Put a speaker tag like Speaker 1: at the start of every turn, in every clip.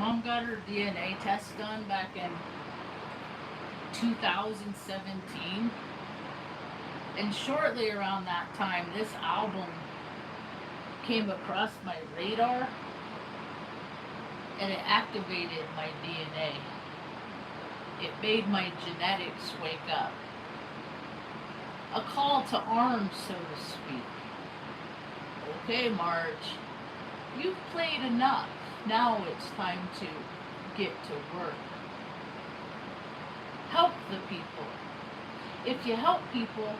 Speaker 1: mom got her DNA test done back in 2017. And shortly around that time, this album came across my radar and it activated my DNA. It made my genetics wake up. A call to arms, so to speak. Okay, Marge, you've played enough. Now it's time to get to work. Help the people. If you help people,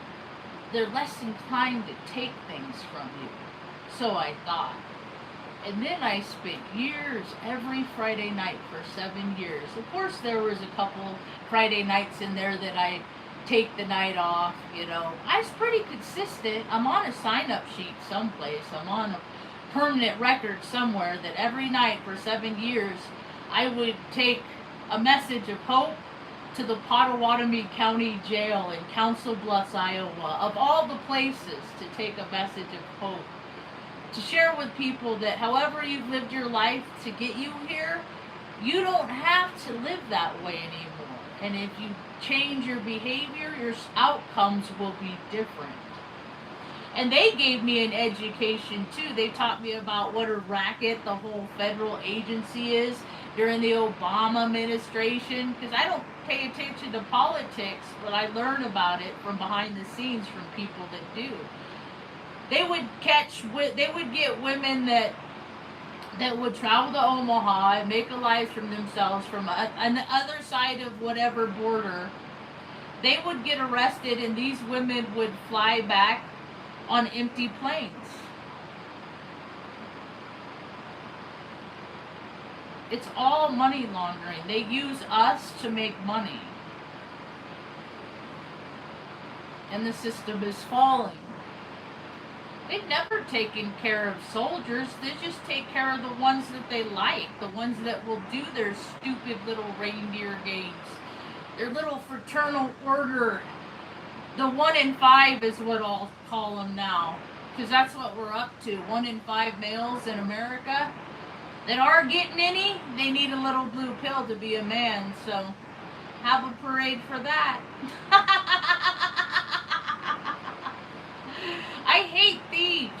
Speaker 1: they're less inclined to take things from you. So I thought. And then I spent years, every Friday night for 7 years. Of course, there was a couple Friday nights in there that I take the night off, you know. I was pretty consistent. I'm on a sign-up sheet someplace. I'm on a permanent record somewhere that every night for 7 years, I would take a message of hope to the Pottawatomie County Jail in Council Bluffs, Iowa, of all the places to take a message of hope. To share with people that however you've lived your life to get you here, you don't have to live that way anymore. And if you change your behavior, your outcomes will be different. And they gave me an education too. They taught me about what a racket the whole federal agency is during the Obama administration. Because I don't pay attention to politics, but I learn about it from behind the scenes from people that do. They would get women that would travel to Omaha and make a life for themselves from on the other side of whatever border. They would get arrested and these women would fly back on empty planes. It's all money laundering. They use us to make money. And the system is falling. They've never taken care of soldiers. They just take care of the ones that they like, the ones that will do their stupid little reindeer games, their little fraternal order. The 1 in 5 is what I'll call them now, because that's what we're up to. 1 in 5 males in America that are getting any, they need a little blue pill to be a man, so have a parade for that. I hate thieves.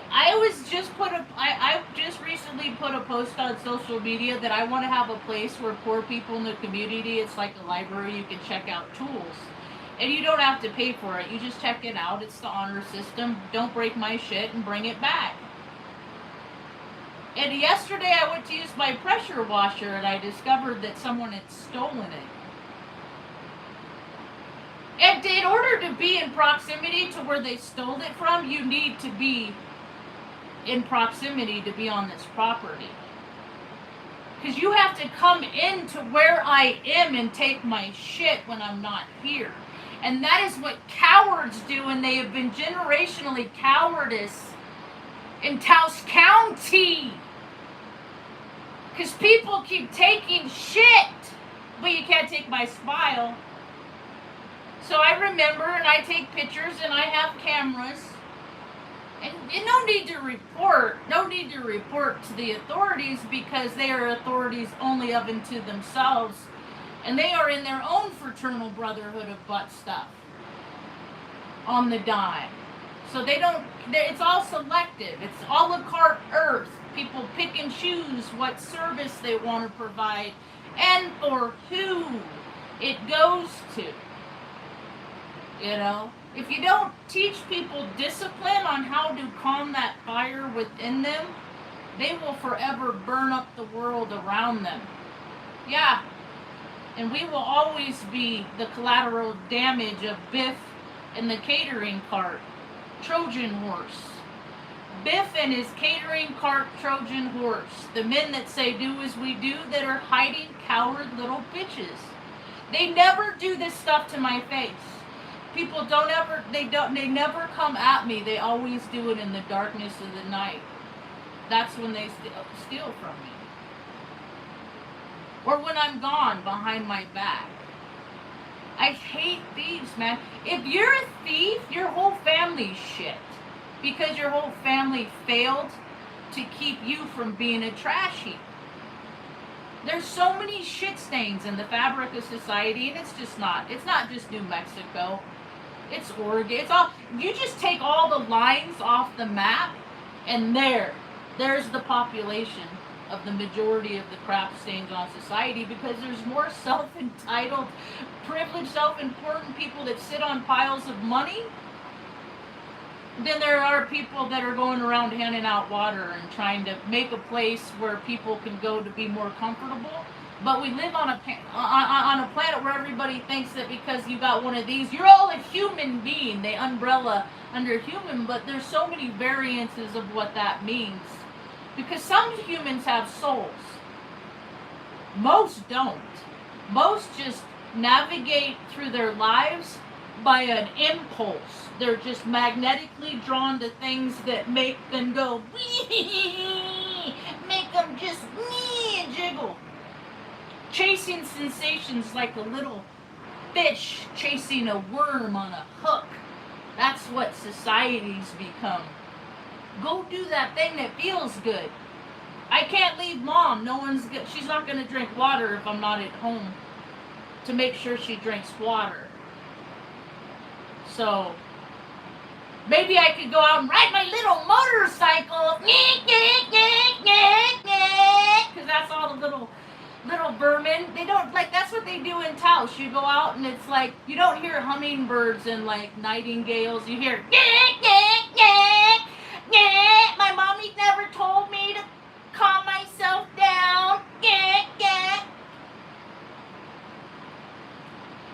Speaker 1: I just recently put a post on social media that I want to have a place where poor people in the community, it's like a library, you can check out tools. And you don't have to pay for it. You just check it out. It's the honor system. Don't break my shit and bring it back. And yesterday I went to use my pressure washer and I discovered that someone had stolen it. And in order to be in proximity to where they stole it from, you need to be in proximity to be on this property. Because you have to come into where I am and take my shit when I'm not here. And that is what cowards do, and they have been generationally cowardice in Taos County. Because people keep taking shit, but you can't take my smile. So I remember, and I take pictures, and I have cameras. And no need to report to the authorities, because they are authorities only of unto themselves. And they are in their own fraternal brotherhood of butt stuff on the dime. So it's all selective. It's a la carte earth. People pick and choose what service they want to provide and for who it goes to. You know, if you don't teach people discipline on how to calm that fire within them, they will forever burn up the world around them. Yeah. And we will always be the collateral damage of Biff and the catering cart, Trojan horse. Biff and his catering cart, Trojan horse. The men that say do as we do, that are hiding coward little bitches. They never do this stuff to my face. People they never come at me. They always do it in the darkness of the night. That's when they steal from me. Or when I'm gone behind my back. I hate thieves, man. If you're a thief, your whole family's shit. Because your whole family failed to keep you from being a trash heap. There's so many shit stains in the fabric of society, and it's not just New Mexico. It's Oregon. It's all, you just take all the lines off the map, and there's the population of the majority of the crap stains on society, because there's more self-entitled, privileged, self-important people that sit on piles of money than there are people that are going around handing out water and trying to make a place where people can go to be more comfortable. But we live on a planet where everybody thinks that because you got one of these, you're all a human being. They umbrella under human, but there's so many variances of what that means. Because some humans have souls. Most don't. Most just navigate through their lives by an impulse. They're just magnetically drawn to things that make them go, make them just jiggle. Chasing sensations like a little fish chasing a worm on a hook. That's what society's become. Go do that thing that feels good. I can't leave mom. She's not going to drink water if I'm not at home to make sure she drinks water. So maybe I could go out and ride my little motorcycle. Because that's all the little vermin. They don't, like, that's what they do in Taos. You go out and it's like, you don't hear hummingbirds and like nightingales. You hear my mommy never told me to calm myself down.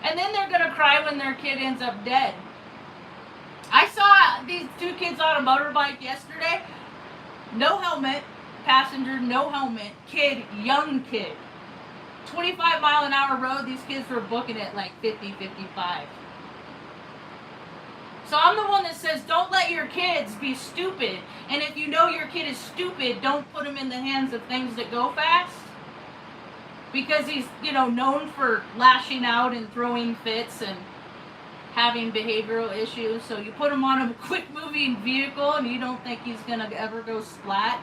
Speaker 1: And then they're gonna cry when their kid ends up dead. I saw these two kids on a motorbike yesterday. No helmet, passenger, no helmet, kid, young kid. 25-mile-an-hour road, these kids were booking it like 50, 55. So I'm the one that says, don't let your kids be stupid. And if you know your kid is stupid, don't put him in the hands of things that go fast. Because he's, known for lashing out and throwing fits and having behavioral issues. So you put him on a quick-moving vehicle and you don't think he's going to ever go splat.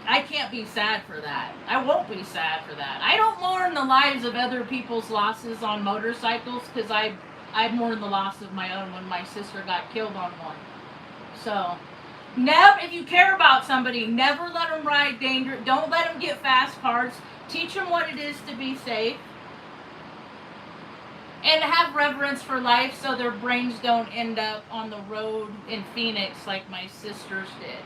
Speaker 1: I can't be sad for that. I won't be sad for that. I don't mourn the lives of other people's losses on motorcycles, because I mourned the loss of my own when my sister got killed on one. So, if you care about somebody, never let them ride dangerous. Don't let them get fast cars. Teach them what it is to be safe. And have reverence for life so their brains don't end up on the road in Phoenix like my sisters did.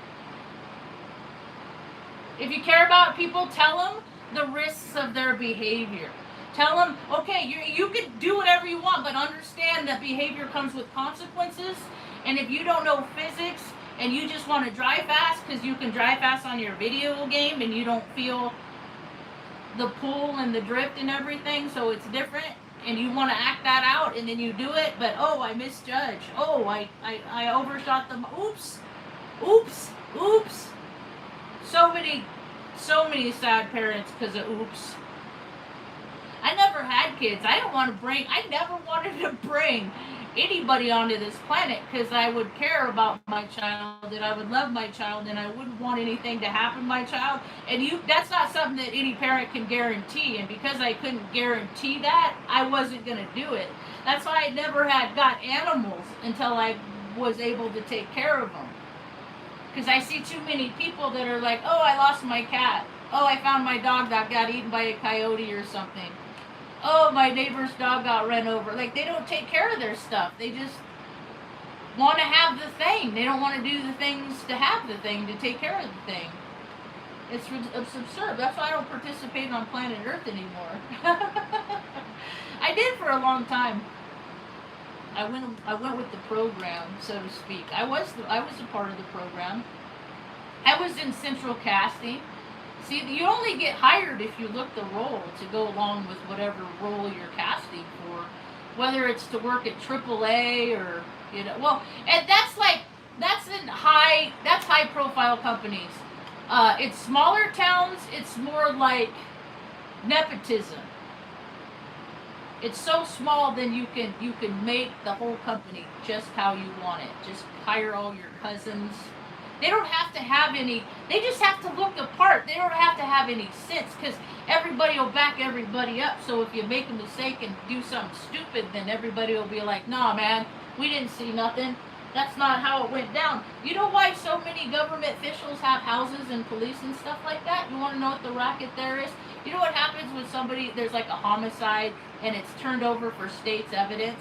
Speaker 1: If you care about people, tell them the risks of their behavior. Tell them, okay, you can do whatever you want, but understand that behavior comes with consequences. And if you don't know physics and you just want to drive fast because you can drive fast on your video game and you don't feel the pull and the drift and everything, so it's different, and you want to act that out and then you do it, but I misjudged. I overshot the, oops. So many sad parents because of oops. I never had kids. I never wanted to bring anybody onto this planet because I would care about my child and I would love my child and I wouldn't want anything to happen to my child. And that's not something that any parent can guarantee. And because I couldn't guarantee that, I wasn't going to do it. That's why I never got animals until I was able to take care of them. Because I see too many people that are like, I lost my cat. I found my dog that got eaten by a coyote or something. My neighbor's dog got run over. Like, they don't take care of their stuff. They just want to have the thing. They don't want to do the things to have the thing, to take care of the thing. It's absurd. That's why I don't participate on planet Earth anymore. I did for a long time. I went with the program, so to speak. I was a part of the program. I was in central casting. See, you only get hired if you look the role to go along with whatever role you're casting for, whether it's to work at AAA or and that's high profile companies. It's smaller towns. It's more like nepotism. It's so small, then you can make the whole company just how you want it. Just hire all your cousins. They don't have to have any They just have to look the part. They don't have to have any sense, because everybody will back everybody up. So if you make a mistake and do something stupid, then everybody will be like, nah, man, we didn't see nothing. That's not how it went down. You know why so many government officials have houses and police and stuff like that? You want to know what the racket there is? You know what happens when somebody, there's like a homicide and it's turned over for state's evidence?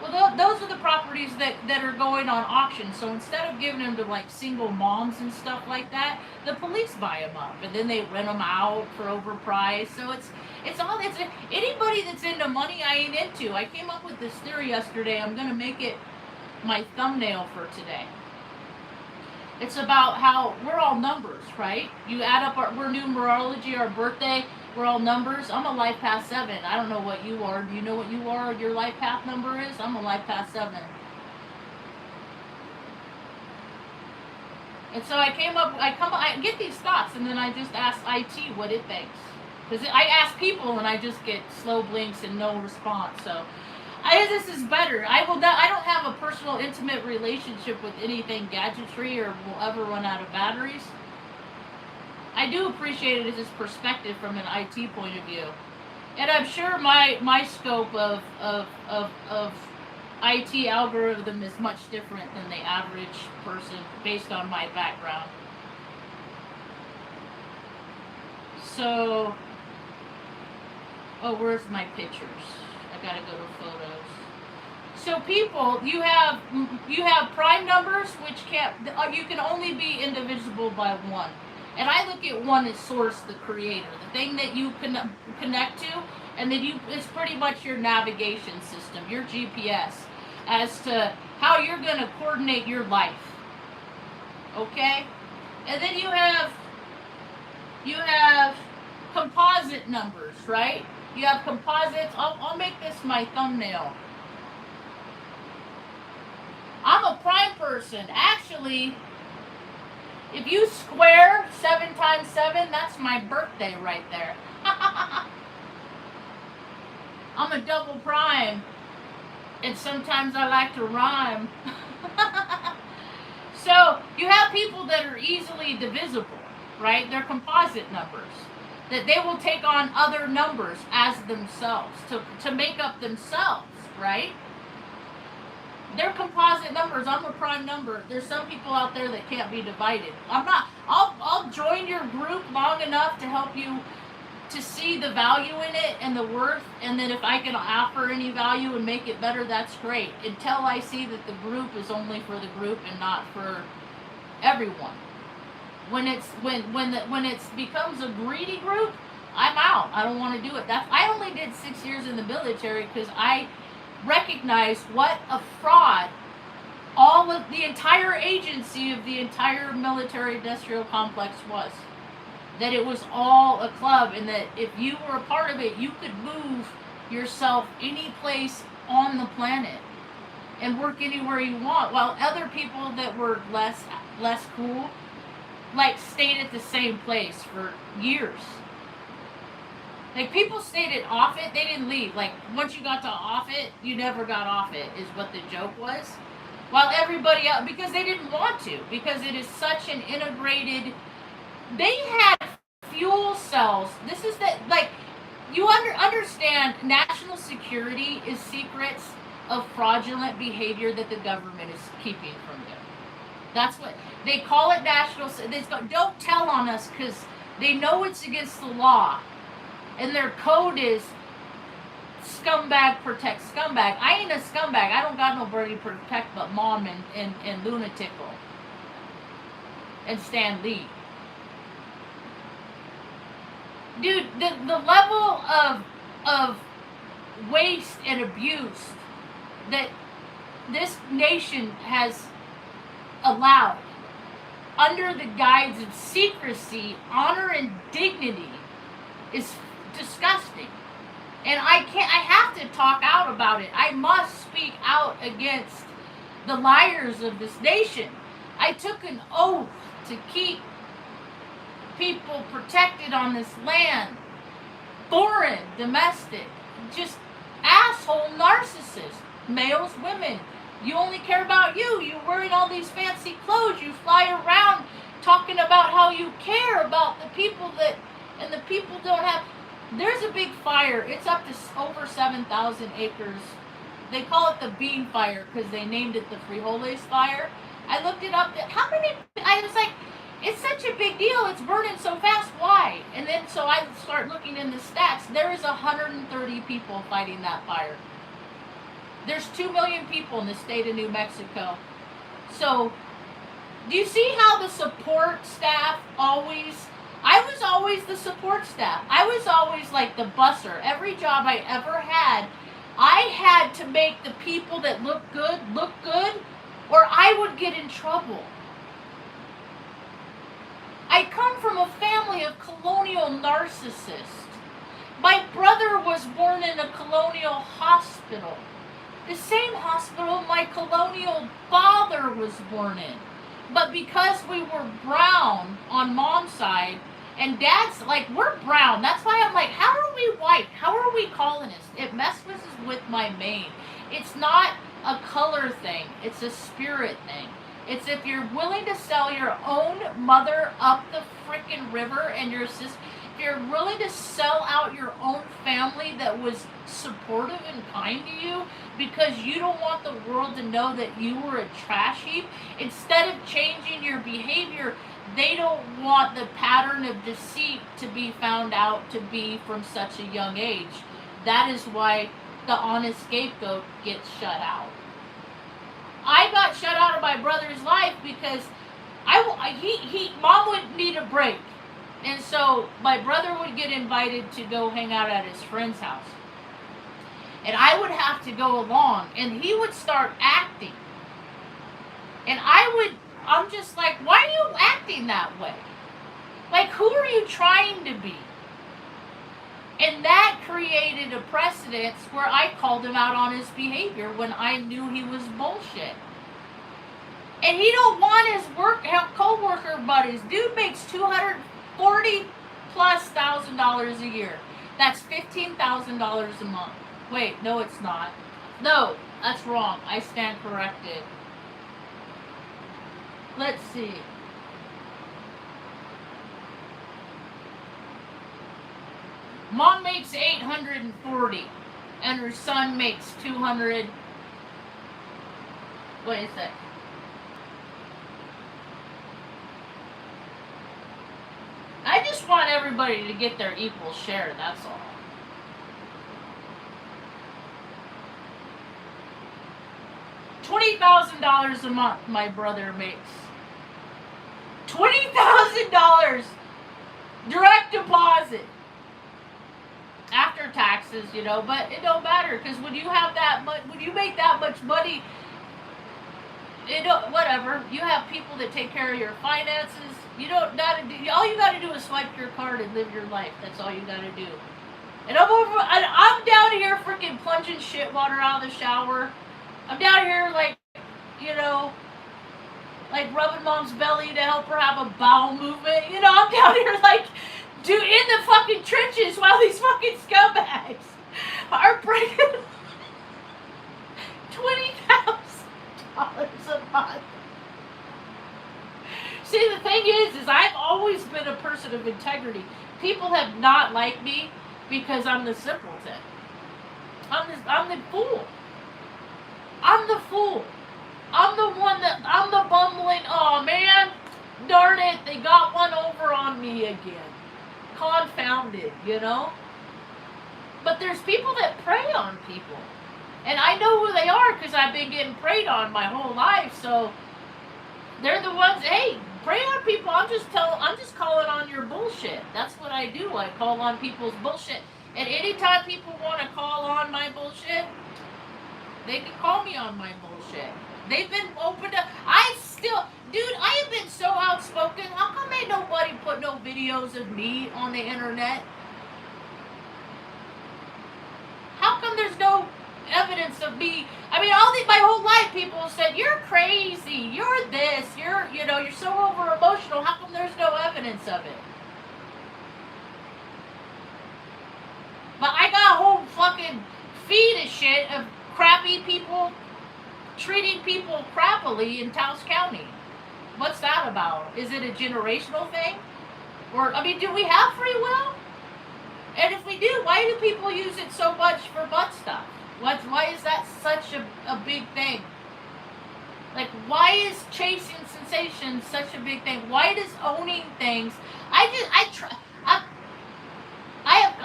Speaker 1: Well, those are the properties that are going on auction. So instead of giving them to like single moms and stuff like that, the police buy them up and then they rent them out for overpriced. So it's anybody that's into money, I ain't into. I came up with this theory yesterday. I'm gonna make it my thumbnail for today. It's about how we're all numbers, right? You add up we're numerology, our birthday. We're all numbers. I'm a life path 7. I don't know what you are. Do you know what you are? Your life path number is? I'm a life path 7. And so I get these thoughts, and then I just ask IT what it thinks. Because I ask people, and I just get slow blinks and no response. So this is better. I don't have a personal, intimate relationship with anything gadgetry or will ever run out of batteries. I do appreciate it as its perspective from an IT point of view. And I'm sure my scope of IT algorithm is much different than the average person based on my background. So, where's my pictures? I gotta go to photos. So people, you have prime numbers, which you can only be indivisible by 1. And I look at 1 as source, the creator, the thing that you can connect to, and then it's pretty much your navigation system, your GPS, as to how you're going to coordinate your life. Okay? And then you have composite numbers, right? You have composites. I'll make this my thumbnail. I'm a prime person. Actually, if you square 7 times 7, that's my birthday right there. I'm a double prime, and sometimes I like to rhyme. So you have people that are easily divisible, right? They're composite numbers, that they will take on other numbers as themselves to make up themselves, right? They're composite numbers. I'm a prime number. There's some people out there that can't be divided. I'll join your group long enough to help you to see the value in it and the worth, and then if I can offer any value and make it better, that's great. Until I see that the group is only for the group and not for everyone. When it becomes a greedy group, I'm out. I don't want to do it. I only did 6 years in the military because I recognize what a fraud all of the entire agency of the entire military industrial complex was. That it was all a club, and that if you were a part of it, you could move yourself any place on the planet and work anywhere you want, while other people that were less cool like stayed at the same place for years. Like, people stayed at Offutt, they didn't leave. Like, once you got to Offutt, you never got off it, is what the joke was. While everybody else, because they didn't want to, because it is such an integrated, they had fuel cells. This is you understand, national security is secrets of fraudulent behavior that the government is keeping from you. That's what, they call it national, don't tell on us, because they know it's against the law. And their code is scumbag protect scumbag. I ain't a scumbag. I don't got nobody to protect but Mom and Lunatical and Stan Lee. Dude, the level of waste and abuse that this nation has allowed under the guise of secrecy, honor, and dignity is disgusting. And I have to talk out about it. I must speak out against the liars of this nation. I took an oath to keep people protected on this land. Foreign, domestic, just asshole narcissists. Males, women. You only care about you. You're wearing all these fancy clothes. You fly around talking about how you care about the people that, and the people don't have. There's a big fire. It's up to over 7,000 acres. They call it the bean fire because they named it the frijoles fire. I looked it up. How many? I was like, it's such a big deal. It's burning so fast. Why? And then so I start looking in the stats. There is 130 people fighting that fire. There's 2 million people in the state of New Mexico. So, do you see how the support staff always... I was always the support staff. I was always like the busser. Every job I ever had, I had to make the people that look good, or I would get in trouble. I come from a family of colonial narcissists. My brother was born in a colonial hospital. The same hospital my colonial father was born in. But because we were brown on mom's side, and dad's like, we're brown. That's why I'm like, how are we white? How are we colonists? It messes with my main. It's not a color thing. It's a spirit thing. It's if you're willing to sell your own mother up the frickin' river and your sister, if you're willing to sell out your own family that was supportive and kind to you because you don't want the world to know that you were a trash heap, instead of changing your behavior, they don't want the pattern of deceit to be found out to be from such a young age. That is why the honest scapegoat gets shut out. I got shut out of my brother's life because mom would need a break. And so my brother would get invited to go hang out at his friend's house. And I would have to go along, and he would start acting. And I'm just like, why are you acting that way? Like, who are you trying to be? And that created a precedence where I called him out on his behavior when I knew he was bullshit. And he don't want his co-worker buddies. Dude makes $240+ thousand a year. That's $15,000 a month. Wait, no, it's not. No, that's wrong. I stand corrected. Let's see. Mom makes $840, and her son makes $200. What is that? I just want everybody to get their equal share, that's all. $20,000 a month my brother makes. $20,000 direct deposit. After taxes, you know, but it don't matter, because when you have that much, when you make that much money, it don't, whatever. You have people that take care of your finances. You don't gotta do. All you gotta do is swipe your card and live your life. That's all you gotta do. And I'm down here freaking plunging shit water out of the shower. I'm down here like, you know, like rubbing mom's belly to help her have a bowel movement. You know, I'm down here like, dude, in the fucking trenches while these fucking scumbags are breaking $20,000 a month. See, the thing is I've always been a person of integrity. People have not liked me because I'm the simpleton. I'm the fool. I'm the fool. I'm the bumbling, oh man, darn it, they got one over on me again. Confounded, you know? But there's people that prey on people. And I know who they are because I've been getting preyed on my whole life. So they're the ones, hey, prey on people. I'm just calling on your bullshit. That's what I do. I call on people's bullshit. And anytime people want to call on my bullshit, they can call me on my bullshit. They've been open to, dude, I have been so outspoken. How come ain't nobody put no videos of me on the internet? How come there's no evidence of me? I mean, my whole life people have said, you're crazy, you're this, you're so over emotional. How come there's no evidence of it? But I got a whole fucking feed of shit of crappy people treating people crappily in Taos County. What's that about? Is it a generational thing? Or, I mean, do we have free will? And if we do, why do people use it so much for butt stuff? Why is that such a big thing? Like, why is chasing sensation such a big thing? Why does owning things?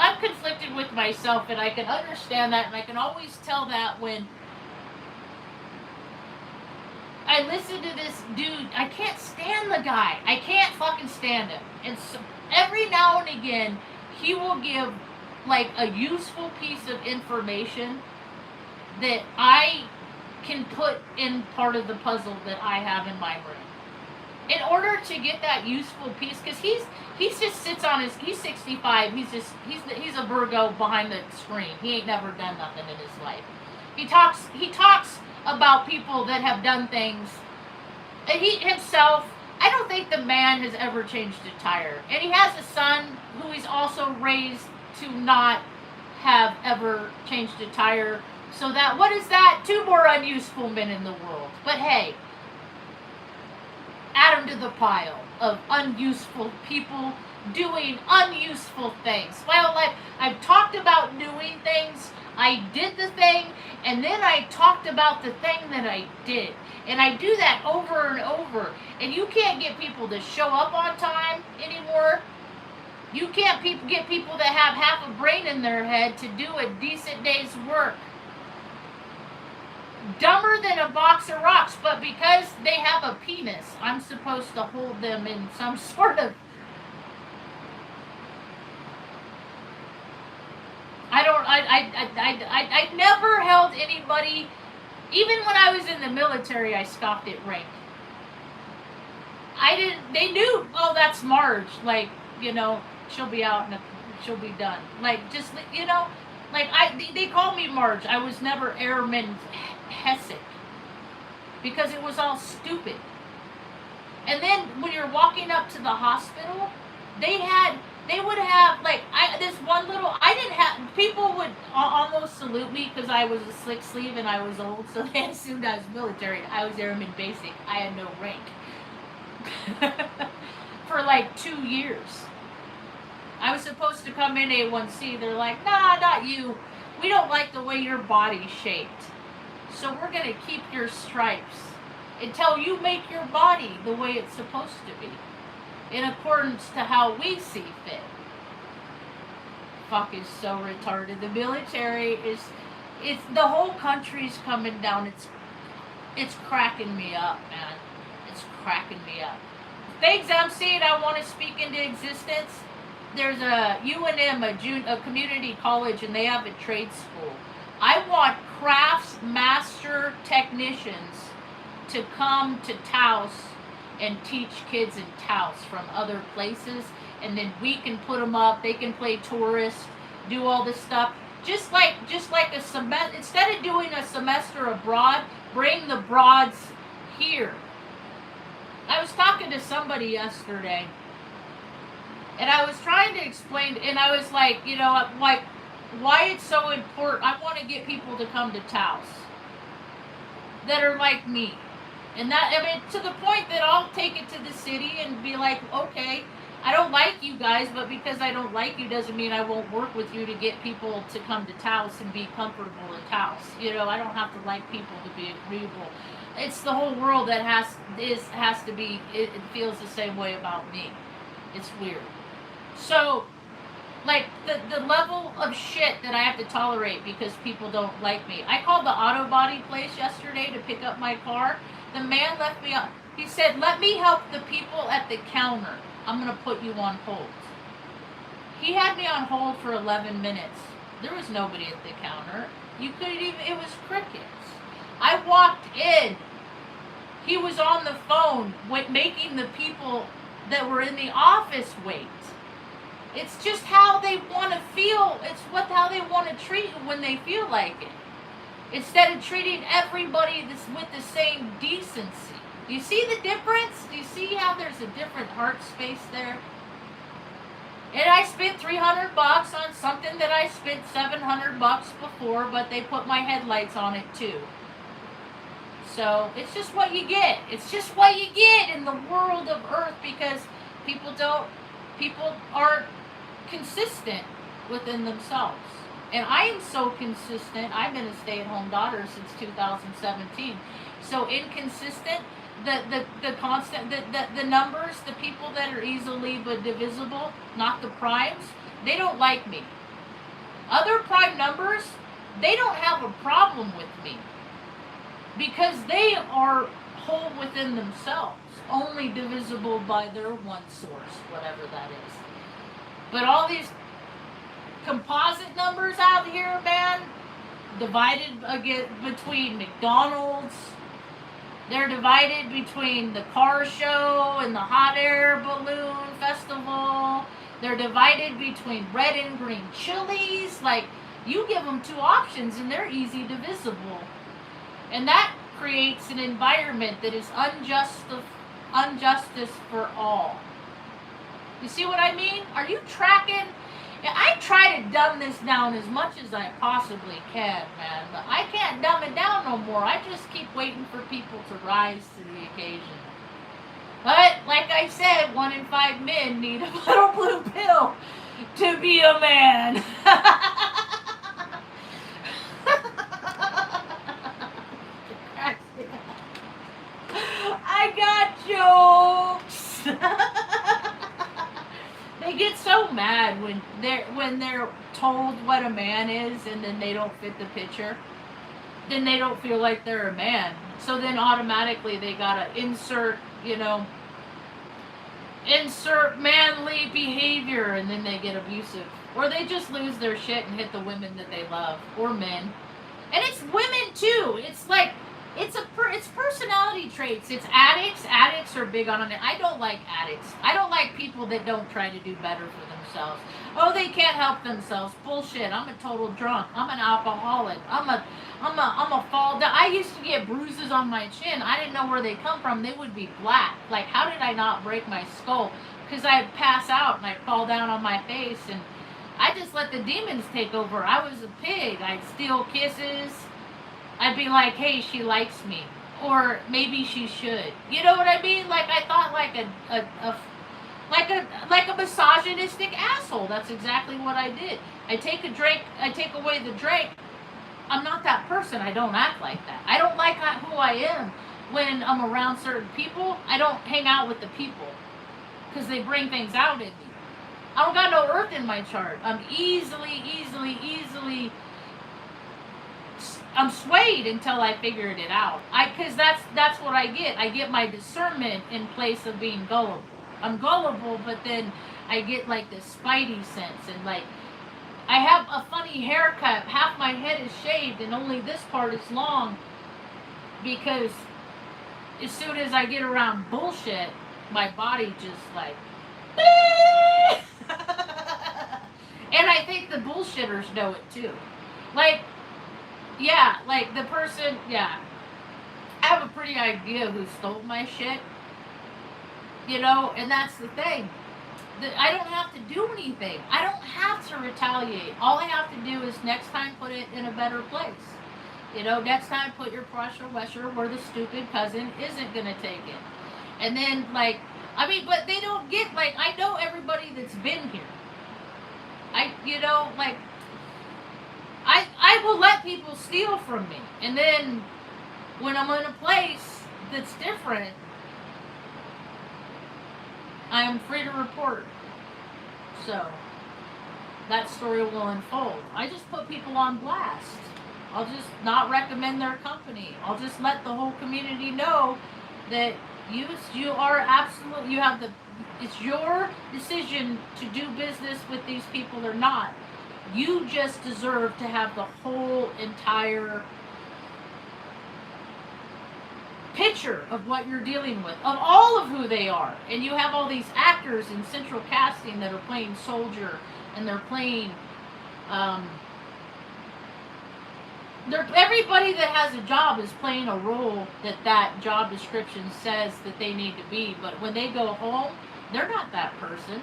Speaker 1: I'm conflicted with myself, and I can understand that, and I can always tell that when I listen to this dude. I can't stand the guy. I can't fucking stand him. And so, every now and again, he will give like a useful piece of information that I can put in part of the puzzle that I have in my brain. In order to get that useful piece, because he's just sits on he's 65. He's a Virgo behind the screen. He ain't never done nothing in his life. He talks about people that have done things. And he himself, I don't think the man has ever changed a tire. And he has a son who he's also raised to not have ever changed a tire. So that, what is that? 2 more unuseful men in the world. But hey, add them to the pile of unuseful people doing unuseful things. Well, I've talked about doing things. I did the thing, and then I talked about the thing that I did. And I do that over and over. And you can't get people to show up on time anymore. You can't get people that have half a brain in their head to do a decent day's work. Dumber than a box of rocks, but because they have a penis, I'm supposed to hold them in some sort of... I never held anybody, even when I was in the military, I scoffed at rank. They knew, oh, that's Marge, like, you know, she'll be out and she'll be done. Like, just, you know, like, they called me Marge. I was never Airman Hessick, because it was all stupid. And then when you're walking up to the hospital, they would have, like, this one little, I didn't have, people would almost salute me because I was a slick sleeve and I was old, so they assumed I was military. I was Airman Basic. I had no rank. For like 2 years. I was supposed to come in A1C. They're like, nah, not you. We don't like the way your body's shaped. So we're going to keep your stripes until you make your body the way it's supposed to be, in accordance to how we see fit. Fuck is so retarded. The military is, it's, the whole country's coming down. It's cracking me up, man. It's cracking me up. Things I'm seeing I want to speak into existence. There's a UNM, a community college, and they have a trade school. I want crafts master technicians to come to Taos and teach kids in Taos from other places, and then we can put them up. They can play tourist, do all this stuff. Just like a semester. Instead of doing a semester abroad, bring the broads here. I was talking to somebody yesterday, and I was trying to explain, and I was like, you know, like, why it's so important. I want to get people to come to Taos that are like me. And that, I mean, to the point that I'll take it to the city and be like, okay, I don't like you guys, but because I don't like you doesn't mean I won't work with you to get people to come to Taos and be comfortable in Taos. You know, I don't have to like people to be agreeable. It's the whole world that has to be, it feels the same way about me. It's weird. So, like, the level of shit that I have to tolerate because people don't like me. I called the auto body place yesterday to pick up my car. The man left me up. He said, let me help the people at the counter. I'm going to put you on hold. He had me on hold for 11 minutes. There was nobody at the counter. You couldn't even, it was crickets. I walked in. He was on the phone making the people that were in the office wait. It's just how they want to feel. It's how they want to treat you when they feel like it. Instead of treating everybody with the same decency. Do you see the difference? Do you see how there's a different heart space there? And I spent $300 on something that I spent $700 before, but they put my headlights on it too. So it's just what you get. It's just what you get in the world of Earth because people aren't consistent within themselves. And I am so consistent. I've been a stay-at-home daughter since 2017. So inconsistent, the constant, the numbers, the people that are easily but divisible, not the primes, they don't like me. Other prime numbers, they don't have a problem with me because they are whole within themselves, only divisible by their one source, whatever that is. But all these composite numbers out here, man, divided again between McDonald's. They're divided between the car show and the hot air balloon festival. They're divided between red and green chilies. Like, you give them two options and they're easy divisible. And that creates an environment that is injustice for all. You see what I mean? Are you tracking? I try to dumb this down as much as I possibly can, man. But I can't dumb it down no more. I just keep waiting for people to rise to the occasion. But, like I said, 1 in 5 men need a little blue pill to be a man. I got jokes. They get so mad when they're told what a man is and then they don't fit the picture. Then they don't feel like they're a man. So then automatically they gotta insert manly behavior, and then they get abusive. Or they just lose their shit and hit the women that they love. Or men. And it's women too. It's like, it's personality traits. It's addicts. Addicts are big on it. I don't like addicts. I don't like people that don't try to do better for themselves. Oh, they can't help themselves. Bullshit. I'm a total drunk. I'm an alcoholic. I'm a fall down. I used to get bruises on my chin. I didn't know where they come from. They would be black. Like, how did I not break my skull? Because I'd pass out and I'd fall down on my face, and I just let the demons take over. I was a pig. I'd steal kisses. I'd be like, hey, she likes me. Or maybe she should. You know what I mean? Like, I thought like a misogynistic asshole. That's exactly what I did. I take a drink, I take away the drink. I'm not that person. I don't act like that. I don't like who I am when I'm around certain people. I don't hang out with the people because they bring things out in me. I don't got no earth in my chart. I'm easily I'm swayed until I figured it out. Because that's what I get. I get my discernment in place of being gullible. I'm gullible, but then I get like this spidey sense, and like I have a funny haircut. Half my head is shaved and only this part is long because as soon as I get around bullshit, my body just like and I think the bullshitters know it too. Like, yeah, like the person, yeah. I have a pretty idea who stole my shit. And that's the thing. I don't have to do anything. I don't have to retaliate. All I have to do is next time put it in a better place. Next time put your pressure washer where the stupid cousin isn't going to take it. And then, but they don't get, I know everybody that's been here. I will let people steal from me. And then when I'm in a place that's different, I am free to report. So, that story will unfold. I just put people on blast. I'll just not recommend their company. I'll just let the whole community know that you are absolutely, it's your decision to do business with these people or not. You just deserve to have the whole entire picture of what you're dealing with, of all of who they are. And you have all these actors in central casting that are playing soldier, and they're playing everybody that has a job is playing a role that job description says that they need to be. But when they go home, they're not that person.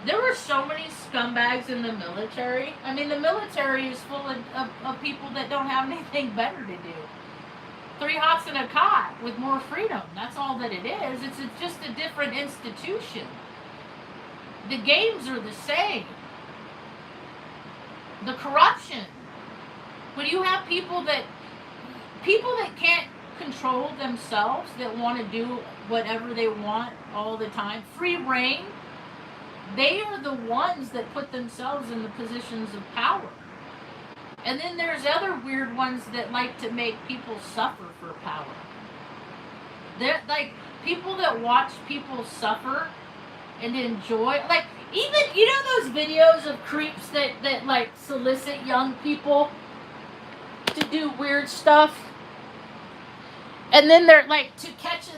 Speaker 1: There were so many scumbags in the military. I mean, the military is full of people that don't have anything better to do. 3 hots in a cot with more freedom. That's all that it is. It's just a different institution. The games are the same. The corruption. When you have people that can't control themselves, that want to do whatever they want all the time, free reign, they are the ones that put themselves in the positions of power. And then there's other weird ones that like to make people suffer for power. They're like people that watch people suffer and enjoy, like, even, you know those videos of creeps that like solicit young people to do weird stuff? And then they're like to catch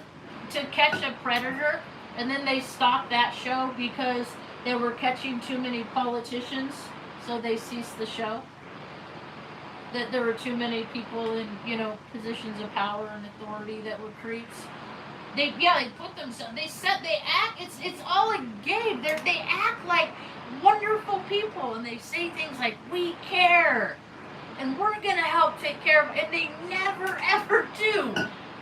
Speaker 1: a predator, and then they stop that show because they were catching too many politicians, so they ceased the show. That there were too many people in, you know, positions of power and authority that were creeps. They put themselves. They act. It's all a game. They act like wonderful people, and they say things like, "We care, and we're gonna help take care of," and they never ever do.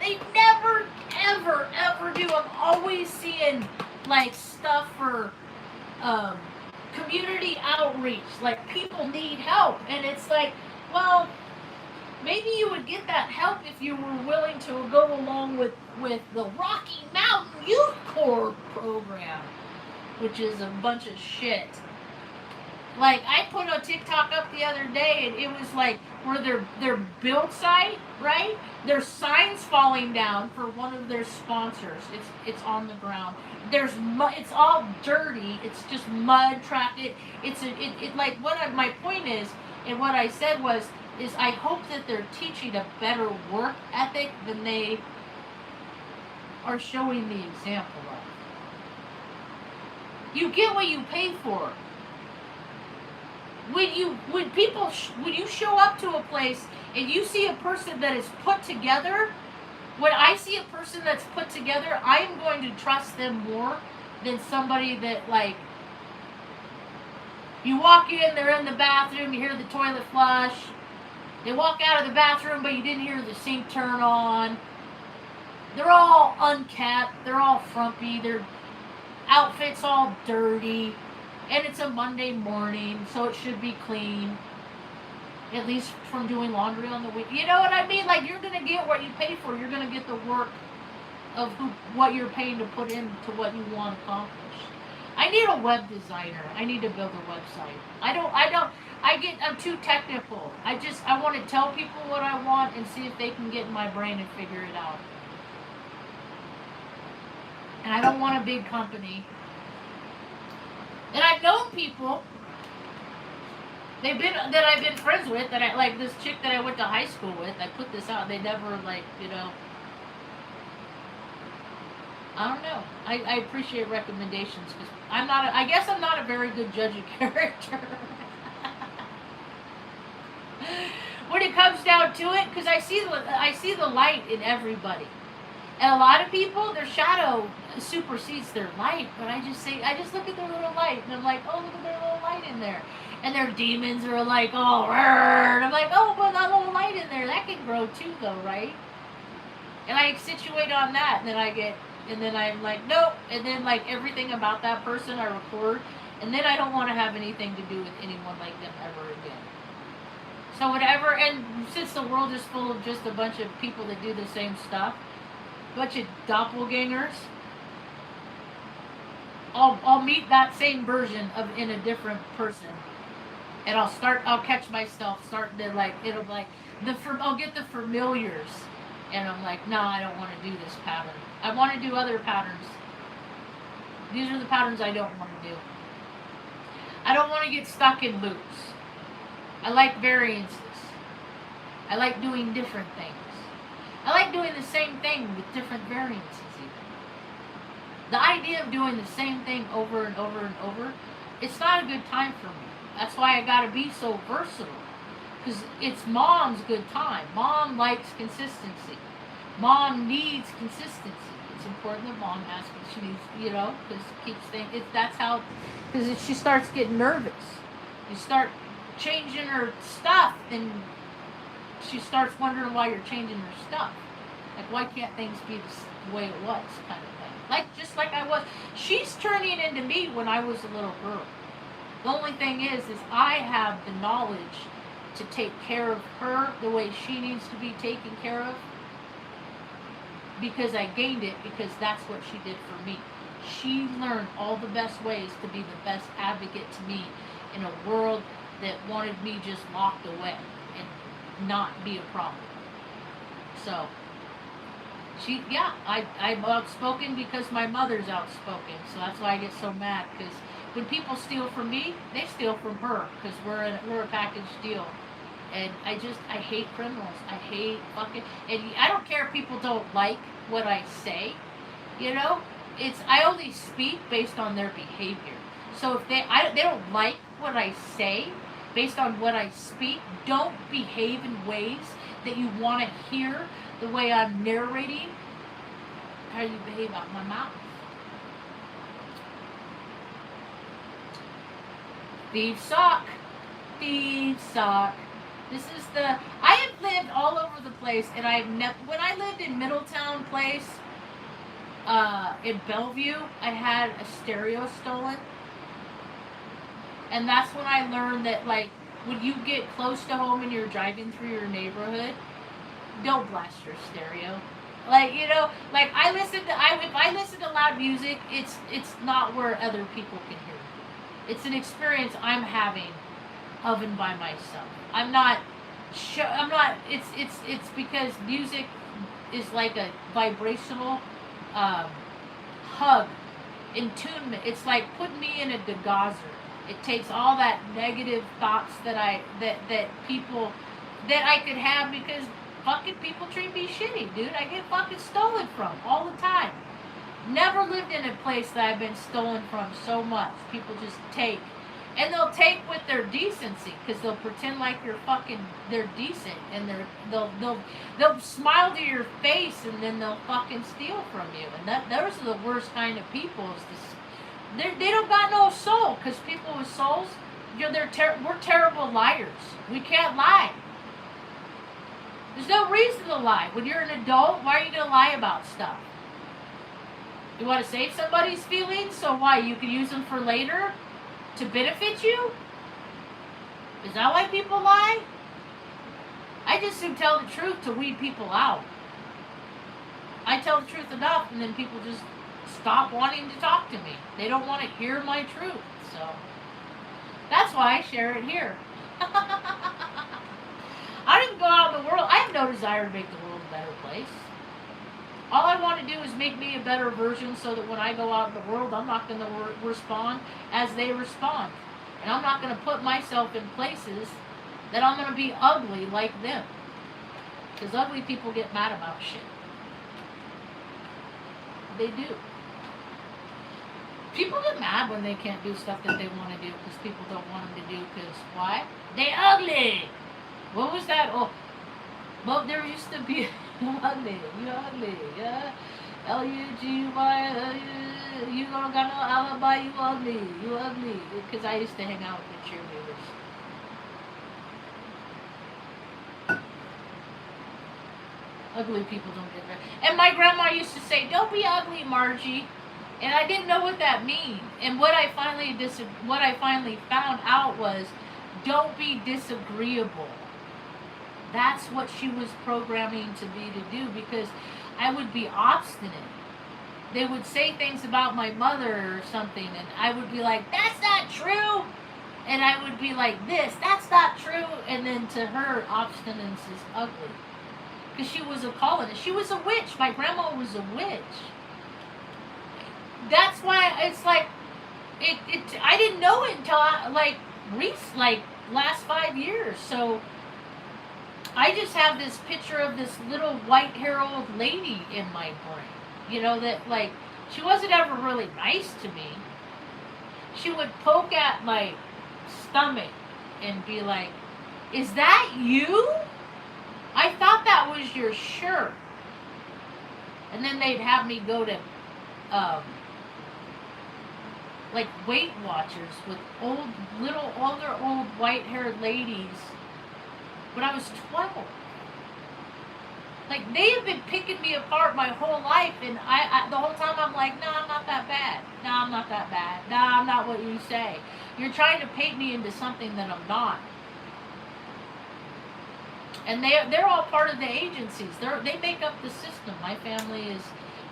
Speaker 1: They never ever do. I'm always seeing like stuff for community outreach, like people need help, and it's like, well, maybe you would get that help if you were willing to go along with the Rocky Mountain Youth Corps program, which is a bunch of shit. Like, I put a TikTok up the other day, and it was like where their build site, right? There's signs falling down for one of their sponsors. It's on the ground. There's mud. It's all dirty. It's just mud trapped. Like my point is, and what I said is I hope that they're teaching a better work ethic than they are showing the example of. You get what you pay for. When you show up to a place and you see a person that is put together, when I see a person that's put together, I am going to trust them more than somebody that, like, you walk in, they're in the bathroom, you hear the toilet flush, they walk out of the bathroom, but you didn't hear the sink turn on. They're all unkept, they're all frumpy, their outfit's all dirty, and it's a Monday morning, so it should be clean. At least from doing laundry on the week. You know what I mean? Like, you're going to get what you pay for. You're going to get the work of what you're paying to put into what you want to accomplish. I need a web designer. I need to build a website. I'm too technical. I want to tell people what I want and see if they can get in my brain and figure it out. And I don't want a big company. And I've known people that I've been friends with, that I, like this chick that I went to high school with, I put this out, they never, like, you know, I don't know. I appreciate recommendations, because I guess I'm not a very good judge of character. When it comes down to it, because I see the light in everybody. And a lot of people, their shadow supersedes their light, but I just look at their little light, and I'm like, oh, look at their little light in there. And their demons are like, oh, and I'm like, oh, but that little light in there, that can grow too, though, right? And I situate on that, and then I'm like, nope. And then, like, everything about that person I record, and then I don't want to have anything to do with anyone like them ever again. So whatever, and since the world is full of just a bunch of people that do the same stuff, a bunch of doppelgangers, I'll meet that same version in a different person. And I'll catch myself starting to, like, I'll get the familiars. And I'm like, no, I don't want to do this pattern. I want to do other patterns. These are the patterns I don't want to do. I don't want to get stuck in loops. I like variances. I like doing different things. I like doing the same thing with different variances even. The idea of doing the same thing over and over and over, it's not a good time for me. That's why I gotta be so versatile. Because it's Mom's good time. Mom likes consistency. Mom needs consistency. It's important that Mom has, she needs, you know, because it keeps things, because if she starts getting nervous, you start changing her stuff, and she starts wondering why you're changing her stuff. Like, why can't things be the way it was, kind of thing. Like, just like I was. She's turning into me when I was a little girl. The only thing is I have the knowledge to take care of her the way she needs to be taken care of, because I gained it because that's what she did for me. She learned all the best ways to be the best advocate to me in a world that wanted me just locked away and not be a problem. So, I'm outspoken because my mother's outspoken. So that's why I get so mad, because when people steal from me, they steal from her, because we're a package deal. And I hate criminals. I hate fucking, and I don't care if people don't like what I say, you know? I only speak based on their behavior. So if they don't like what I say based on what I speak, don't behave in ways that you want to hear the way I'm narrating how you behave out my mouth. Thieves suck. Thieves suck. I have lived all over the place, and when I lived in Middletown Place, in Bellevue, I had a stereo stolen. And that's when I learned that, like, when you get close to home and you're driving through your neighborhood, don't blast your stereo. Like, you know, like, if I listen to loud music, it's not where other people can hear me. It's an experience I'm having of and by myself. It's because music is like a vibrational hug, attunement. It's like putting me in a degauser. It takes all that negative thoughts that I could have, because fucking people treat me shitty, dude. I get fucking stolen from all the time. Never lived in a place that I've been stolen from so much. People just take. And they'll take with their decency, because they'll pretend like they're decent, and they'll smile to your face, and then they'll fucking steal from you. And those are the worst kind of people. They don't got no soul, because people with souls, we're terrible liars. We can't lie. There's no reason to lie. When you're an adult, why are you gonna lie about stuff? You want to save somebody's feelings, so why? You can use them for later? To benefit you? Is that why people lie? I just soon tell the truth to weed people out. I tell the truth enough, and then people just stop wanting to talk to me. They don't want to hear my truth. So that's why I share it here. I don't even go out in the world. I have no desire to make the world a better place. All I want to do is make me a better version, so that when I go out in the world, I'm not going to respond as they respond. And I'm not going to put myself in places that I'm going to be ugly like them. Because ugly people get mad about shit. They do. People get mad when they can't do stuff that they want to do, because people don't want them to do, because why? They ugly! What was that? Oh, well, there used to be... You ugly, yeah. L-U-G-Y, you don't got no alibi, you ugly. Because I used to hang out with the cheerleaders. Ugly people don't get that. And my grandma used to say, don't be ugly, Margie. And I didn't know what that meant. And what I finally found out was, don't be disagreeable. That's what she was programming me to do, because I would be obstinate. They would say things about my mother or something, and I would be like, that's not true. And I would be like this, that's not true. And then to her, obstinance is ugly. Because she was a colonist. She was a witch. My grandma was a witch. That's why it's like, I didn't know it until last 5 years. So I just have this picture of this little white-haired old lady in my brain. You know, that, like, she wasn't ever really nice to me. She would poke at my stomach and be like, is that you? I thought that was your shirt. And then they'd have me go to, like, Weight Watchers with older white-haired ladies when I was 12. Like, they have been picking me apart my whole life, and I the whole time I'm like, no, I'm not that bad. No, I'm not that bad. No, I'm not what you say. You're trying to paint me into something that I'm not. And they're all part of the agencies. They make up the system. My family has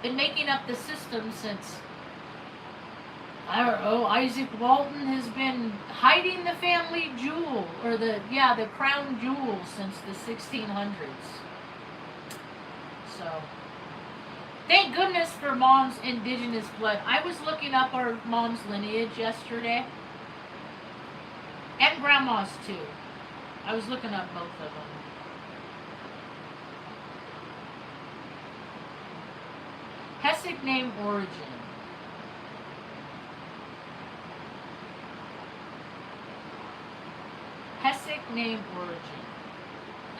Speaker 1: been making up the system since, I don't know, Isaac Walton has been hiding the family jewel, or the crown jewel, since the 1600s. So, thank goodness for Mom's indigenous blood. I was looking up our mom's lineage yesterday, and Grandma's too. I was looking up both of them. Hessic name origin. Hessic name origin.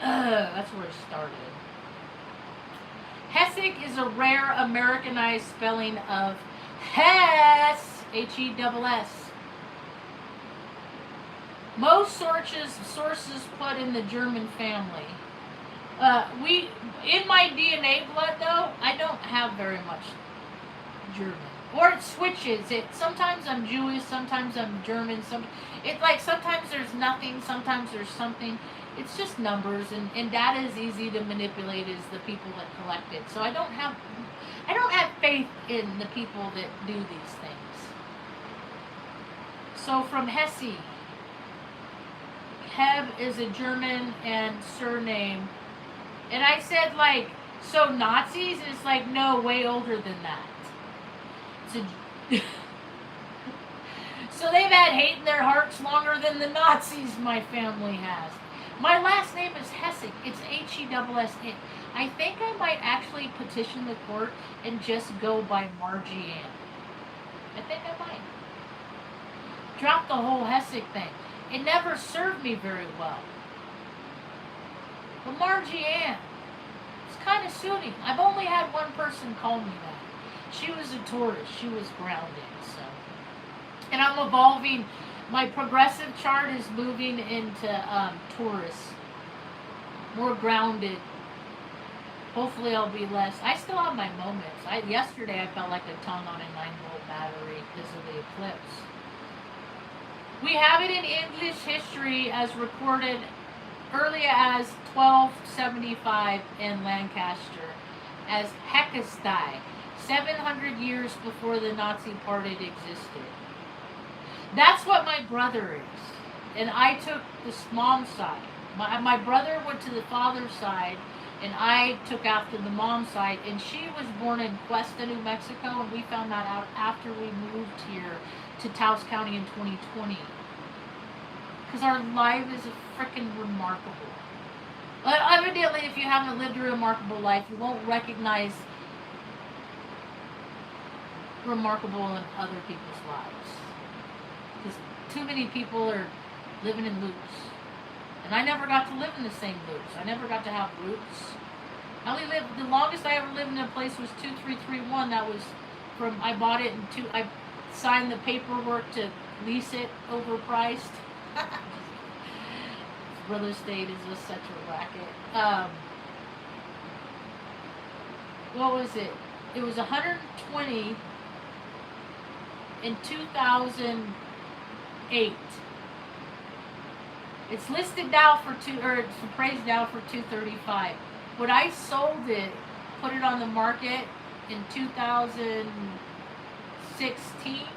Speaker 1: That's where it started. Hessic is a rare Americanized spelling of Hess, H-E-S-S. Most sources put in the German family. In my DNA blood though, I don't have very much German. Or it switches. Sometimes I'm Jewish, sometimes I'm German. Sometimes there's nothing, sometimes there's something. It's just numbers, and data is easy to manipulate as the people that collect it. So I don't have faith in the people that do these things. So from Hesse, Heb is a German and surname. And I said, like, so Nazis? It's like, no, way older than that. So they've had hate in their hearts longer than the Nazis my family has. My last name is Hessick. It's H-E-S-S. I think I might actually petition the court and just go by Marge. I think I might. Drop the whole Hessick thing. It never served me very well. But Margie Ann, it's kind of suiting. I've only had one person call me that. She was a Taurus. She was grounded. So, and I'm evolving. My progressive chart is moving into Taurus. More grounded. Hopefully I'll be less. I still have my moments. Yesterday I felt like a tongue on a 9-volt battery because of the eclipse. We have it in English history as recorded early as 1275 in Lancaster as Hekestai, 700 years before the Nazi Party existed. That's what my brother is. And I took the mom's side. My brother went to the father's side, and I took after the mom's side. And she was born in Cuesta, New Mexico, and we found that out after we moved here to Taos County in 2020. Because our life is freaking remarkable. But evidently, if you haven't lived a remarkable life, you won't recognize remarkable in other people's lives. Because too many people are living in loops. And I never got to live in the same loops. I never got to have roots. The longest I ever lived in a place was 2331. That was from, I bought it I signed the paperwork to lease it overpriced. Real estate is just such a racket. What was it? It was 120 in 2008. It's listed now it's appraised now for 235. When I sold it, put it on the market in 2016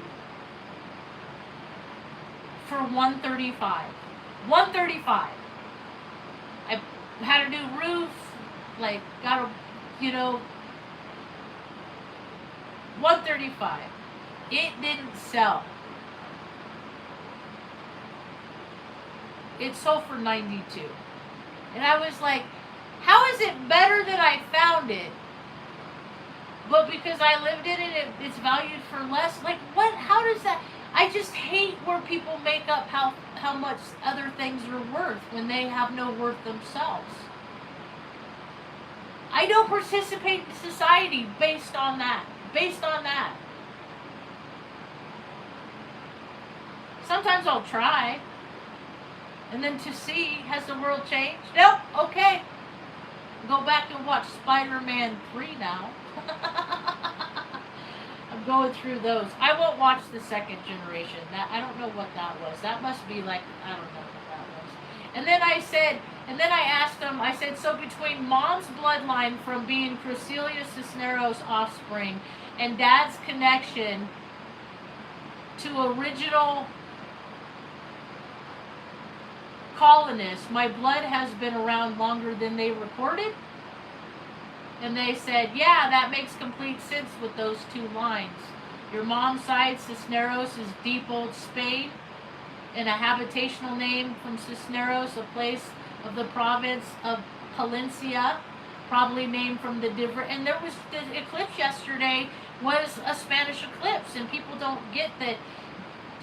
Speaker 1: for 135. 135. I had a new roof, got a, 135. It didn't sell. It sold for 92. And I was like, how is it better than I found it? But because I lived in it, it's valued for less. Like, what? How does that? I just hate where people make up how much other things are worth when they have no worth themselves. I don't participate in society based on that. Sometimes I'll try. And then to see, has the world changed? Nope, okay. Go back and watch Spider-Man 3 now. I'm going through those. I won't watch the second generation. That I don't know what that was. That must be like, I don't know what that was. And then I asked them, I said, so between mom's bloodline from being Crucelia Cisneros' offspring and dad's connection to original colonists, my blood has been around longer than they recorded? And they said, yeah, that makes complete sense with those two lines. Your mom's side, Cisneros, is deep old Spain, and a habitational name from Cisneros, a place of the province of Palencia, probably named from the different. And there was the eclipse yesterday was a Spanish eclipse, and people don't get that.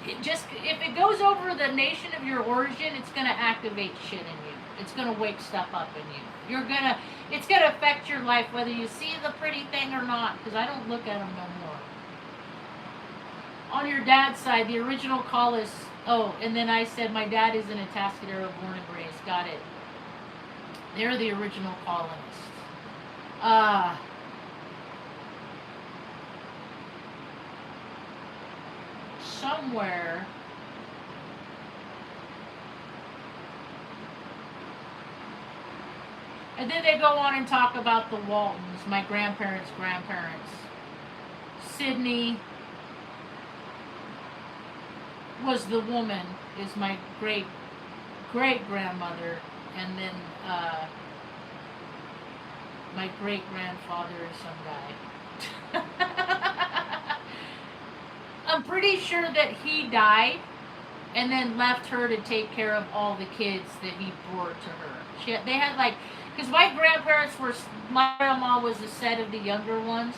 Speaker 1: It just, if it goes over the nation of your origin, it's going to activate shit in you. It's going to wake stuff up in you. It's going to affect your life whether you see the pretty thing or not, because I don't look at them no more. On your dad's side, the original colonists. Oh, and then I said my dad is an Atascadero born and raised. Got it. They're the original colonists. Somewhere. And then they go on and talk about the Waltons, my grandparents' grandparents. Sydney was the woman, is my great grandmother, and then my great grandfather is some guy. I'm pretty sure that he died and then left her to take care of all the kids that he bore to her. They had like, because my grandparents were, my grandma was a set of the younger ones,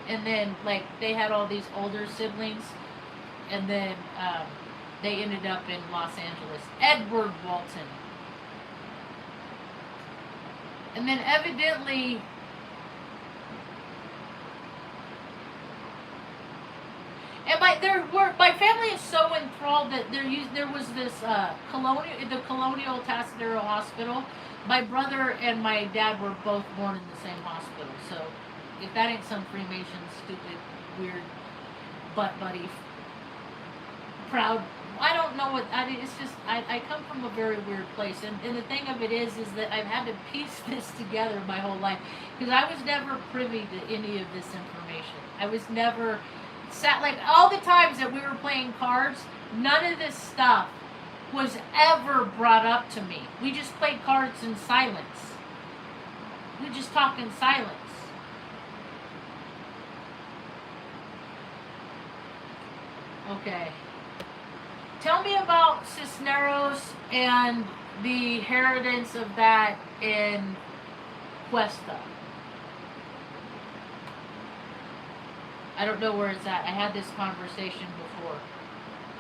Speaker 1: and then like they had all these older siblings. And then they ended up in Los Angeles. Edward Walton. And then evidently, and my family is so enthralled that there was this the Colonial Tasadero Hospital. My brother and my dad were both born in the same hospital. So if that ain't some Freemason, stupid, weird, butt buddy, proud, I don't know what, it's just, I come from a very weird place, and the thing of it is that I've had to piece this together my whole life, because I was never privy to any of this information. I was never, like all the times that we were playing cards, none of this stuff was ever brought up to me. We just played cards in silence. We just talk in silence. Okay. Tell me about Cisneros and the inheritance of that in Cuesta. I don't know where it's at. I had this conversation before.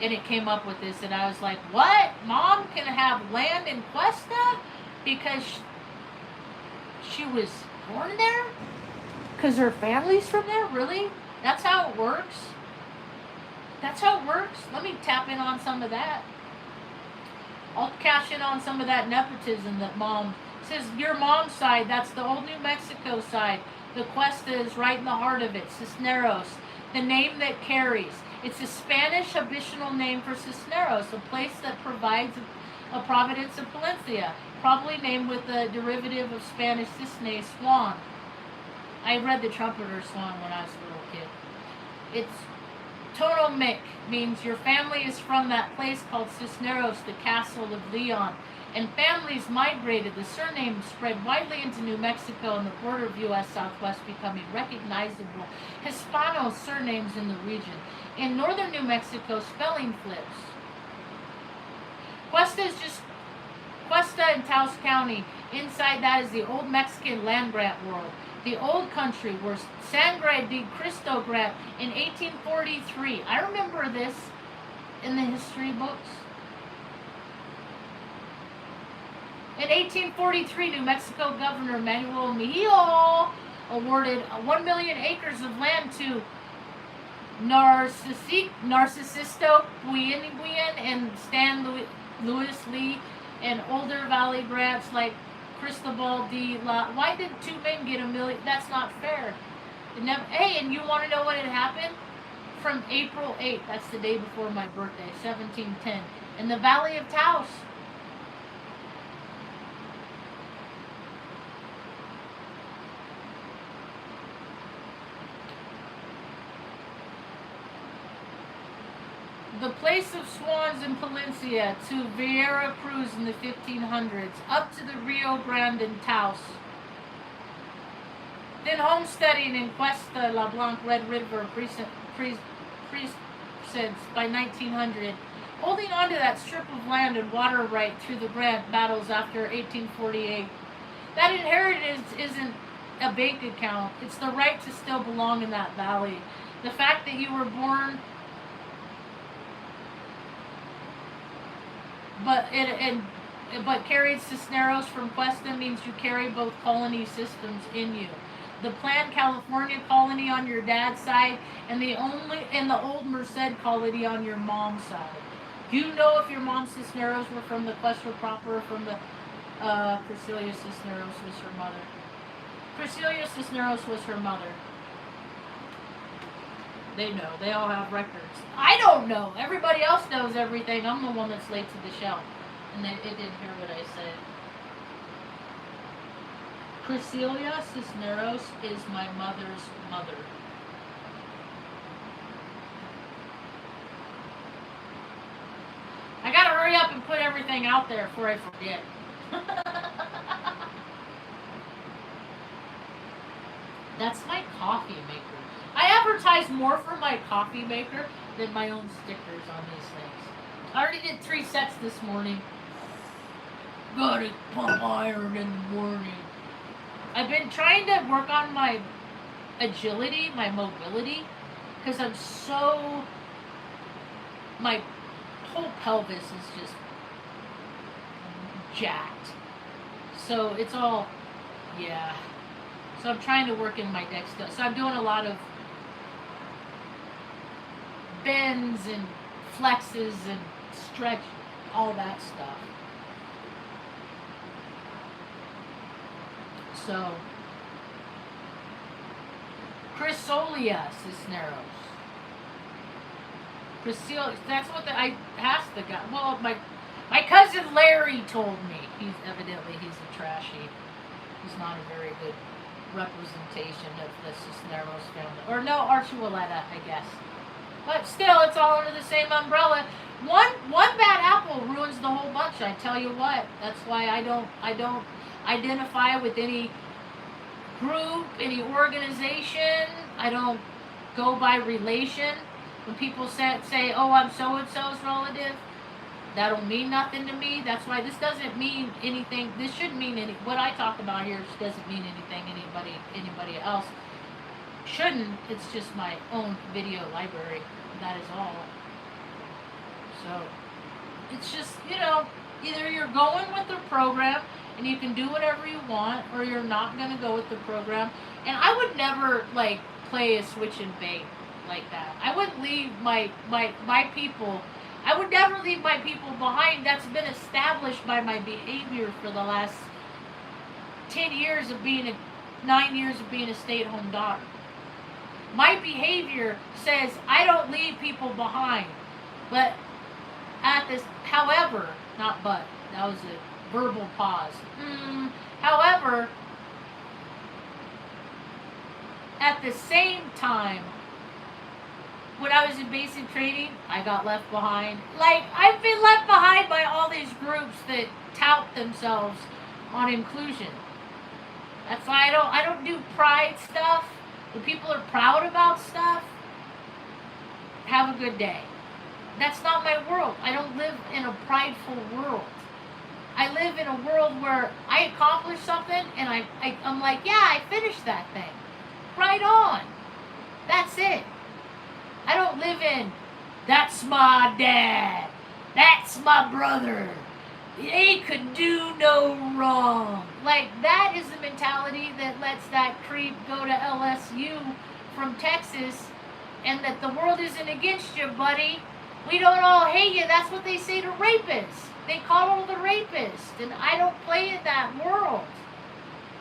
Speaker 1: And it came up with this, and I was like, what? Mom can have land in Cuesta? Because she was born there? Because her family's from there? Really? That's how it works? That's how it works? Let me tap in on some of that. I'll cash in on some of that nepotism that mom says. Your mom's side, that's the old New Mexico side. The Cuesta is right in the heart of it. Cisneros, the name that carries. It's a Spanish habitational name for Cisneros, a place that provides a province of Palencia, probably named with the derivative of Spanish cisne, swan. I read The Trumpeter Swan when I was a little kid. It's Totomic, means your family is from that place called Cisneros, the castle of Leon. And families migrated. The surname spread widely into New Mexico and the border of U.S. Southwest, becoming recognizable Hispano surnames in the region. In northern New Mexico, spelling flips. Cuesta is just Cuesta in Taos County. Inside that is the old Mexican land grant world. The old country where Sangre de Cristo grant in 1843. I remember this in the history books. In 1843, New Mexico Governor Manuel Mejia awarded 1 million acres of land to Narcisisto Buyen and Stan Louis Lee, and older valley grants like Cristobal de la. Why did two men get $1 million? That's not fair. Hey, and you want to know what had happened? From April 8th, that's the day before my birthday, 1710, in the Valley of Taos. The place of swans in Palencia to Vera Cruz in the 1500s, up to the Rio Grande in Taos. Then homesteading in Cuesta La Blanca Red River precincts by 1900, holding on to that strip of land and water right through the grant battles after 1848. That inheritance isn't a bank account. It's the right to still belong in that valley. The fact that you were born, but carried Cisneros from Cuesta means you carry both colony systems in you. The planned California colony on your dad's side, and the old Merced colony on your mom's side. Do you know if your mom's Cisneros were from the Cuesta proper, or from the Cecilia Cisneros was her mother? Cecilia Cisneros was her mother. They know. They all have records. I don't know. Everybody else knows everything. I'm the one that's late to the show, and they didn't hear what I said. Cecilia Cisneros is my mother's mother. I gotta hurry up and put everything out there before I forget. That's my coffee maker. I advertise more for my coffee maker than my own stickers on these things. I already did 3 sets this morning. Gotta pump iron in the morning. I've been trying to work on my agility, my mobility, because I'm so, my whole pelvis is just jacked. So it's all, yeah. So I'm trying to work in my dexterity. So I'm doing a lot of bends and flexes and stretch, all that stuff. So, Chrysolia Cisneros. That's what I asked the guy. Well, my cousin Larry told me. He's a trashy. He's not a very good representation of the Cisneros family. Or no, Archuleta, I guess. But still, it's all under the same umbrella. One bad apple ruins the whole bunch. I tell you what. That's why I don't identify with any group, any organization. I don't go by relation. When people say, oh, I'm so-and-so's relative, that don't mean nothing to me. That's why this doesn't mean anything. This shouldn't mean any. What I talk about here doesn't mean anything anybody else shouldn't. It's just my own video library. That is all. So it's just, either you're going with the program and you can do whatever you want, or you're not going to go with the program. And I would never play a switch and bait like that. I wouldn't leave my people. I would never leave my people behind. That's been established by my behavior for the last 9 years of being a stay-at-home daughter. My behavior says I don't leave people behind. But however, not but, that was a verbal pause. However, at the same time, when I was in basic training, I got left behind. I've been left behind by all these groups that tout themselves on inclusion. That's why I don't do pride stuff. When people are proud about stuff, have a good day. That's not my world. I don't live in a prideful world. I live in a world where I accomplish something and I'm like, yeah, I finished that thing. Right on. That's it. I don't live in, that's my dad. That's my brother. He could do no wrong. That is the mentality that lets that creep go to LSU from Texas, and that the world isn't against you, buddy. We don't all hate you. That's what they say to rapists. They call them the rapists. and I don't play in that world.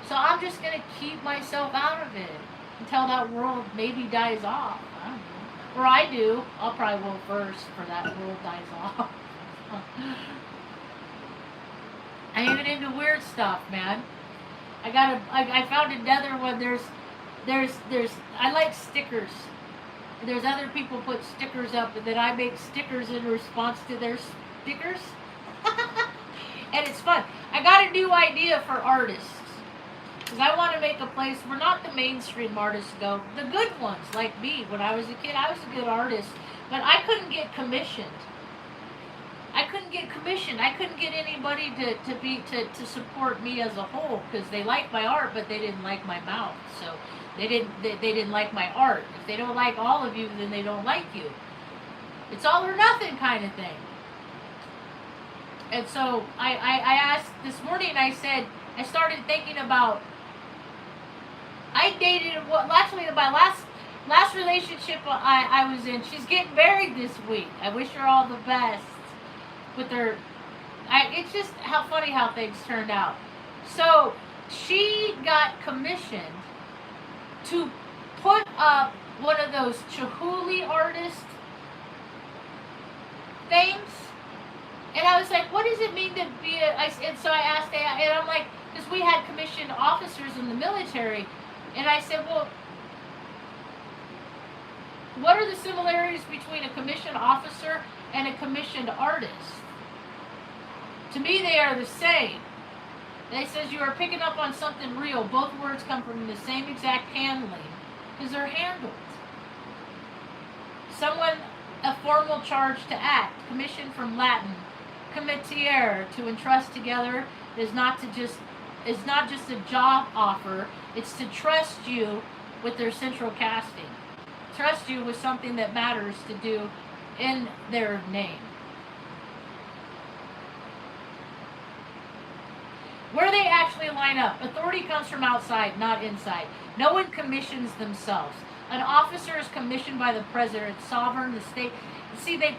Speaker 1: So I'm just going to keep myself out of it until that world maybe dies off. I don't know. Or I do. I'll probably go first for that world dies off. I ain't into weird stuff, man. I found another one. There's I like stickers. There's other people put stickers up, and then I make stickers in response to their stickers. And it's fun. I got a new idea for artists. Because I want to make a place where not the mainstream artists go, the good ones, like me. When I was a kid, I was a good artist, but I couldn't get commissioned. I couldn't get anybody to support me as a whole because they liked my art, but they didn't like my mouth. So they didn't like my art. If they don't like all of you, then they don't like you. It's all or nothing kind of thing. And so I asked this morning. I said I started thinking about. I dated actually my last relationship I was in. She's getting married this week. I wish her all the best with her. It's just how funny how things turned out. So she got commissioned to put up one of those Chihuly artist things. And I was like, what does it mean to be and so I asked, and I'm like, because we had commissioned officers in the military, and I said, well, what are the similarities between a commissioned officer and a commissioned artist? To me, they are the same. They says you are picking up on something real. Both words come from the same exact handling, because they're handled. Someone, a formal charge to act, commissioned from Latin, committere, to entrust together, is not just a job offer. It's to trust you with their central casting. Trust you with something that matters to do in their name. Where they actually line up. Authority comes from outside, not inside. No one commissions themselves. An officer is commissioned by the president, sovereign, the state. See, they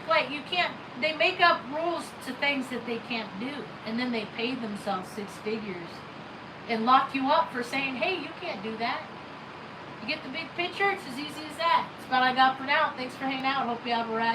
Speaker 1: make up rules to things that they can't do. And then they pay themselves 6 figures and lock you up for saying, hey, you can't do that. You get the big picture? It's as easy as that. That's about all I got for now. Thanks for hanging out. Hope you have a rad